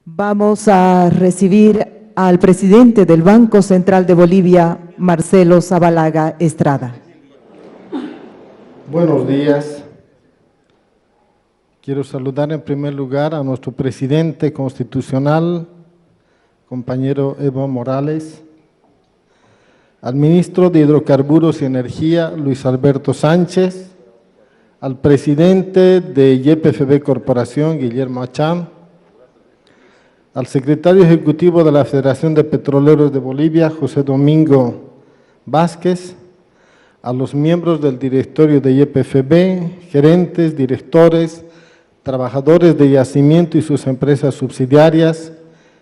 Vamos a recibir al presidente del Banco Central de Bolivia, Marcelo Zabalaga Estrada. Buenos días. Quiero saludar en primer lugar a nuestro presidente constitucional, compañero Evo Morales, al ministro de Hidrocarburos y Energía, Luis Alberto Sánchez, al presidente de YPFB Corporación, Guillermo Achán, al secretario ejecutivo de la Federación de Petroleros de Bolivia, José Domingo Vázquez, a los miembros del directorio de YPFB, gerentes, directores, trabajadores de yacimiento y sus empresas subsidiarias,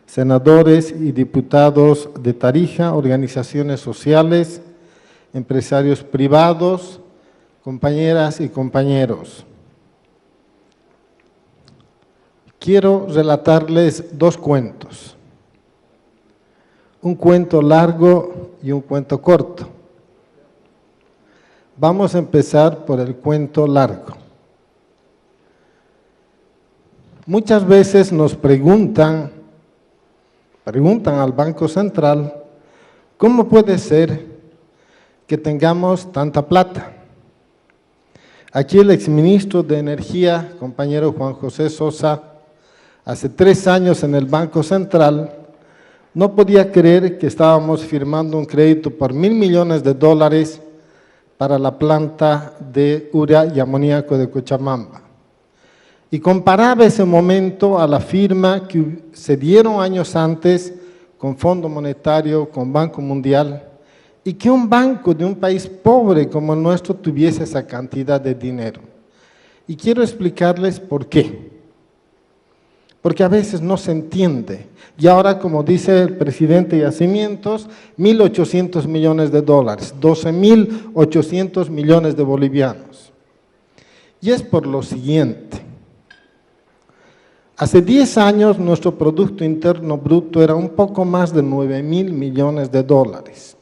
senadores y diputados de Tarija, organizaciones sociales, empresarios privados, compañeras y compañeros. Quiero relatarles dos cuentos, un cuento largo y un cuento corto. Vamos a empezar por el cuento largo. Muchas veces nos preguntan al Banco Central, ¿cómo puede ser que tengamos tanta plata? Aquí el exministro de Energía, compañero Juan José Sosa, hace 3 años en el Banco Central, no podía creer que estábamos firmando un crédito por $1.000 millones para la planta de urea y amoníaco de Cochabamba. Y comparaba ese momento a la firma que se dieron años antes con Fondo Monetario, con Banco Mundial, y que un banco de un país pobre como el nuestro tuviese esa cantidad de dinero. Y quiero explicarles por qué. Porque a veces no se entiende. Y ahora, como dice el presidente de Yacimientos, 1.800 millones de dólares, 12.800 millones de bolivianos. Y es por lo siguiente. Hace 10 años nuestro Producto Interno Bruto era un poco más de 9.000 millones de dólares.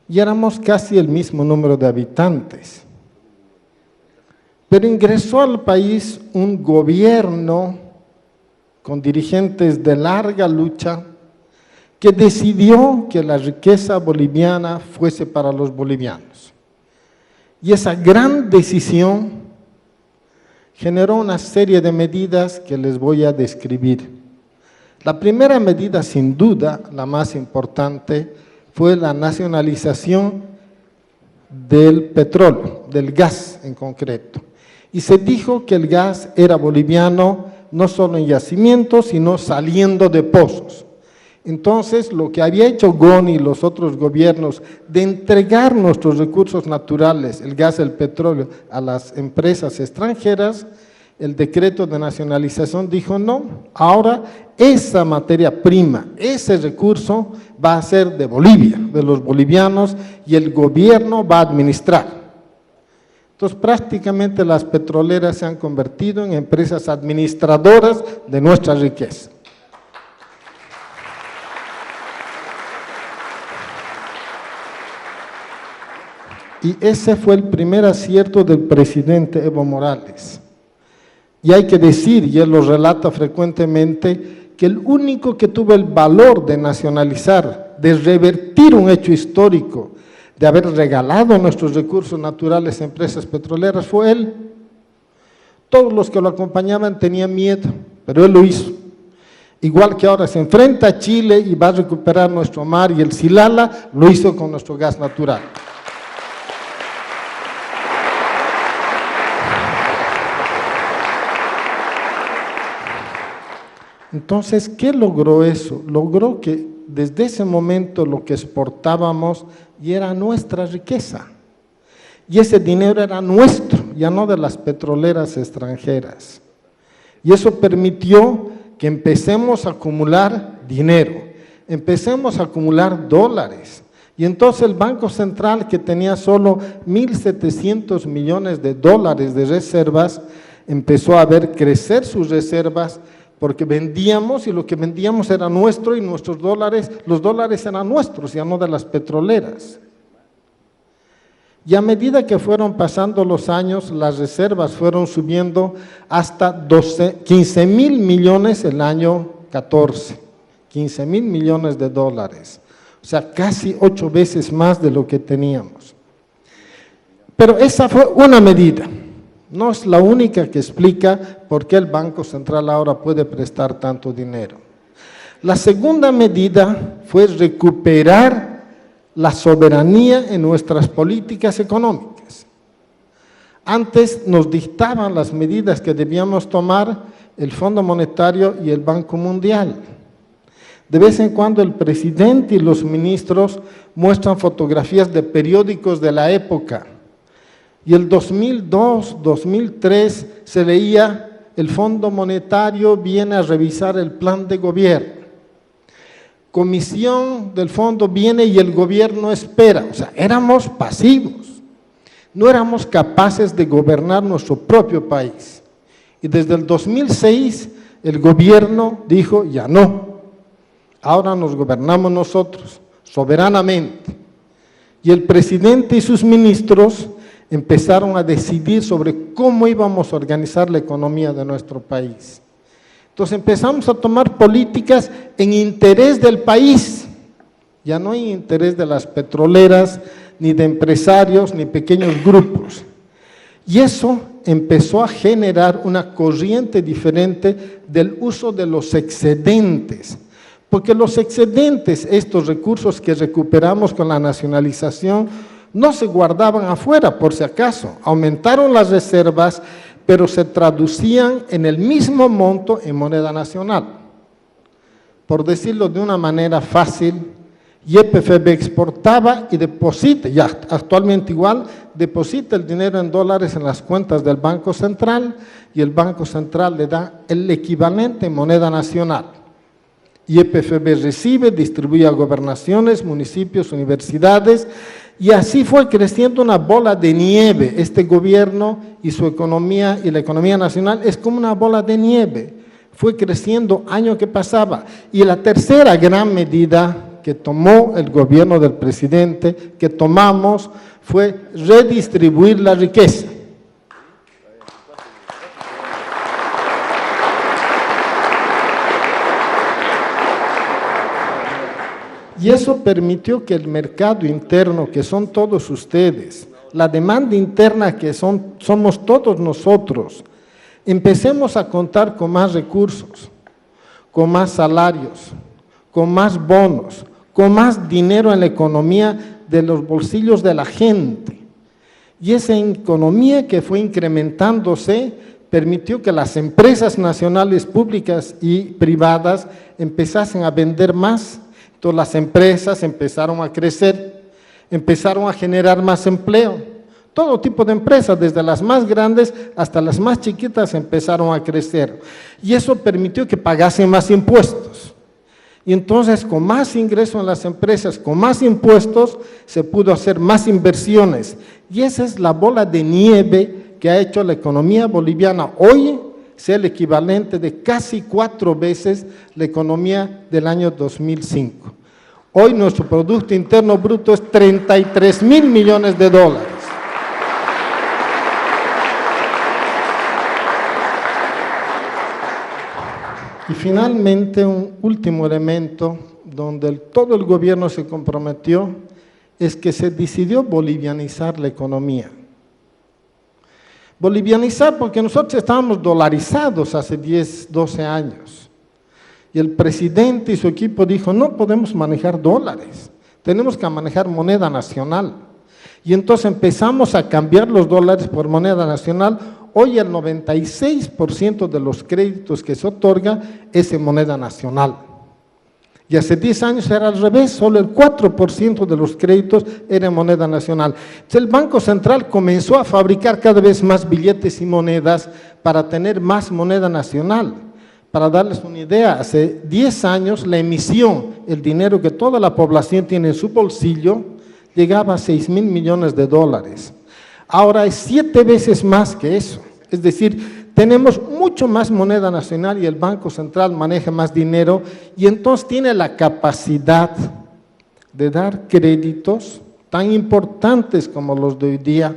Y éramos casi el mismo número de habitantes. Pero ingresó al país un gobierno con dirigentes de larga lucha que decidió que la riqueza boliviana fuese para los bolivianos. Y esa gran decisión generó una serie de medidas que les voy a describir. La primera medida, sin duda, la más importante, fue la nacionalización del petróleo, del gas en concreto. Y se dijo que el gas era boliviano no solo en yacimientos, sino saliendo de pozos. Entonces, lo que había hecho GONI y los otros gobiernos de entregar nuestros recursos naturales, el gas, el petróleo, a las empresas extranjeras, el decreto de nacionalización dijo no, ahora esa materia prima, ese recurso va a ser de Bolivia, de los bolivianos, y el gobierno va a administrar. Entonces, prácticamente las petroleras se han convertido en empresas administradoras de nuestra riqueza. Y ese fue el primer acierto del presidente Evo Morales. Y hay que decir, y él lo relata frecuentemente, que el único que tuvo el valor de nacionalizar, de revertir un hecho histórico, de haber regalado nuestros recursos naturales a empresas petroleras, fue él. Todos los que lo acompañaban tenían miedo, pero él lo hizo. Igual que ahora se enfrenta a Chile y va a recuperar nuestro mar y el Silala, lo hizo con nuestro gas natural. Entonces, ¿qué logró eso? Logró que desde ese momento lo que exportábamos y era nuestra riqueza. Y ese dinero era nuestro, ya no de las petroleras extranjeras. Y eso permitió que empecemos a acumular dinero, empecemos a acumular dólares. Y entonces el Banco Central, que tenía solo 1.700 millones de dólares de reservas, empezó a ver crecer sus reservas, porque vendíamos y lo que vendíamos era nuestro y nuestros dólares, los dólares eran nuestros, ya no de las petroleras. Y a medida que fueron pasando los años, las reservas fueron subiendo hasta 15,000 millones el año 14, 15,000 millones de dólares. O sea, casi 8 veces más de lo que teníamos. Pero esa fue una medida, no es la única que explica por qué el Banco Central ahora puede prestar tanto dinero. La segunda medida fue recuperar la soberanía en nuestras políticas económicas. Antes nos dictaban las medidas que debíamos tomar el Fondo Monetario y el Banco Mundial. De vez en cuando el presidente y los ministros muestran fotografías de periódicos de la época. Y el 2002, 2003 se leía: el Fondo Monetario viene a revisar el plan de gobierno. Comisión del fondo viene y el gobierno espera. O sea, éramos pasivos. No éramos capaces de gobernar nuestro propio país. Y desde el 2006 el gobierno dijo: ya no. Ahora nos gobernamos nosotros, soberanamente. Y el presidente y sus ministros empezaron a decidir sobre cómo íbamos a organizar la economía de nuestro país. Entonces empezamos a tomar políticas en interés del país, ya no en interés de las petroleras, ni de empresarios, ni pequeños grupos. Y eso empezó a generar una corriente diferente del uso de los excedentes, porque los excedentes, estos recursos que recuperamos con la nacionalización, no se guardaban afuera por si acaso, aumentaron las reservas, pero se traducían en el mismo monto en moneda nacional. Por decirlo de una manera fácil, YPFB exportaba y deposita, ya actualmente igual, deposita el dinero en dólares en las cuentas del Banco Central y el Banco Central le da el equivalente en moneda nacional. YPFB recibe, distribuye a gobernaciones, municipios, universidades, y así fue creciendo una bola de nieve. Este gobierno y su economía y la economía nacional es como una bola de nieve. Fue creciendo año que pasaba. Y la tercera gran medida que tomó el gobierno del presidente, que tomamos, fue redistribuir la riqueza. Y eso permitió que el mercado interno, que son todos ustedes, la demanda interna que somos todos nosotros, empecemos a contar con más recursos, con más salarios, con más bonos, con más dinero en la economía de los bolsillos de la gente. Y esa economía que fue incrementándose permitió que las empresas nacionales públicas y privadas empezasen a vender más. Entonces las empresas empezaron a crecer, empezaron a generar más empleo. Todo tipo de empresas, desde las más grandes hasta las más chiquitas, empezaron a crecer. Y eso permitió que pagasen más impuestos. Y entonces, con más ingresos en las empresas, con más impuestos, se pudo hacer más inversiones. Y esa es la bola de nieve que ha hecho la economía boliviana hoy, sea el equivalente de casi 4 veces la economía del año 2005. Hoy nuestro Producto Interno Bruto es 33,000 millones de dólares. Y finalmente, un último elemento donde todo el gobierno se comprometió es que se decidió bolivianizar la economía. Bolivianizar porque nosotros estábamos dolarizados hace 10, 12 años. Y el presidente y su equipo dijo: no podemos manejar dólares, tenemos que manejar moneda nacional. Y entonces empezamos a cambiar los dólares por moneda nacional. Hoy el 96% de los créditos que se otorga es en moneda nacional. Y hace 10 años era al revés, solo el 4% de los créditos era en moneda nacional. Entonces el Banco Central comenzó a fabricar cada vez más billetes y monedas para tener más moneda nacional. Para darles una idea, hace 10 años la emisión, el dinero que toda la población tiene en su bolsillo, llegaba a 6,000 millones de dólares. Ahora es 7 veces más que eso. Es decir, tenemos mucho más moneda nacional y el Banco Central maneja más dinero y entonces tiene la capacidad de dar créditos tan importantes como los de hoy día,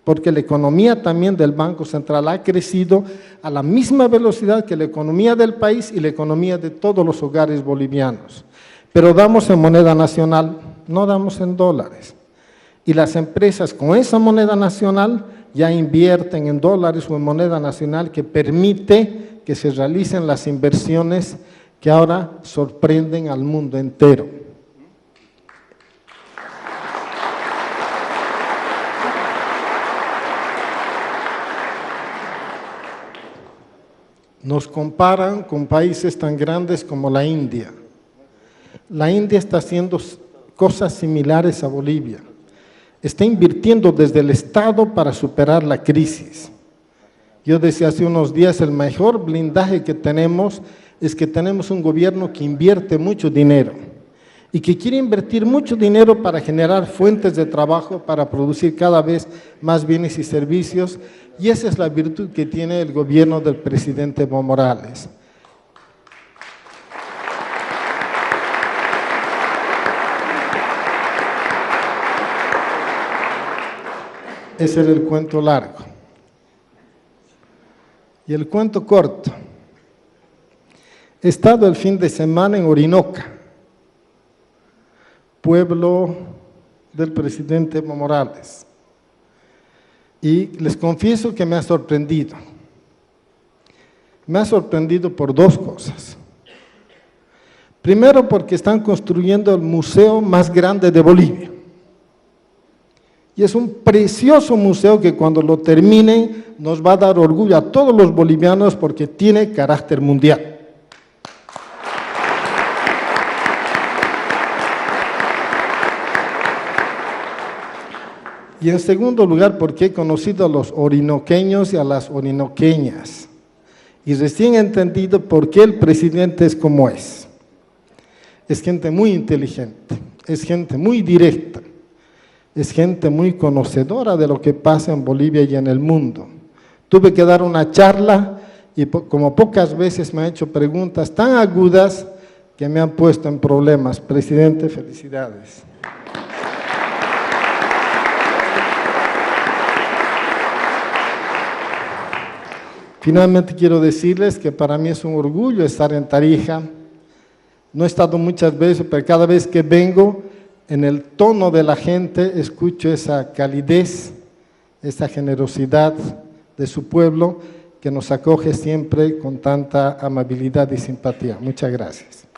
porque la economía también del Banco Central ha crecido a la misma velocidad que la economía del país y la economía de todos los hogares bolivianos. Pero damos en moneda nacional, no damos en dólares. Y las empresas con esa moneda nacional ya invierten en dólares o en moneda nacional que permite que se realicen las inversiones que ahora sorprenden al mundo entero. Nos comparan con países tan grandes como la India. La India está haciendo cosas similares a Bolivia. Está invirtiendo desde el Estado para superar la crisis. Yo decía hace unos días, el mejor blindaje que tenemos es que tenemos un gobierno que invierte mucho dinero y que quiere invertir mucho dinero para generar fuentes de trabajo, para producir cada vez más bienes y servicios, y esa es la virtud que tiene el gobierno del presidente Evo Morales. Ese era el cuento largo. Y el cuento corto. He estado el fin de semana en Orinoca, pueblo del presidente Evo Morales. Y les confieso que me ha sorprendido. Me ha sorprendido por dos cosas. Primero, porque están construyendo el museo más grande de Bolivia. Y es un precioso museo que cuando lo terminen nos va a dar orgullo a todos los bolivianos porque tiene carácter mundial. Y en segundo lugar, porque he conocido a los orinoqueños y a las orinoqueñas. Y recién he entendido por qué el presidente es como es. Es gente muy inteligente, es gente muy directa, es gente muy conocedora de lo que pasa en Bolivia y en el mundo. Tuve que dar una charla y como pocas veces me han hecho preguntas tan agudas que me han puesto en problemas. Presidente, felicidades. Finalmente quiero decirles que para mí es un orgullo estar en Tarija. No he estado muchas veces, pero cada vez que vengo, en el tono de la gente, escucho esa calidez, esa generosidad de su pueblo que nos acoge siempre con tanta amabilidad y simpatía. Muchas gracias.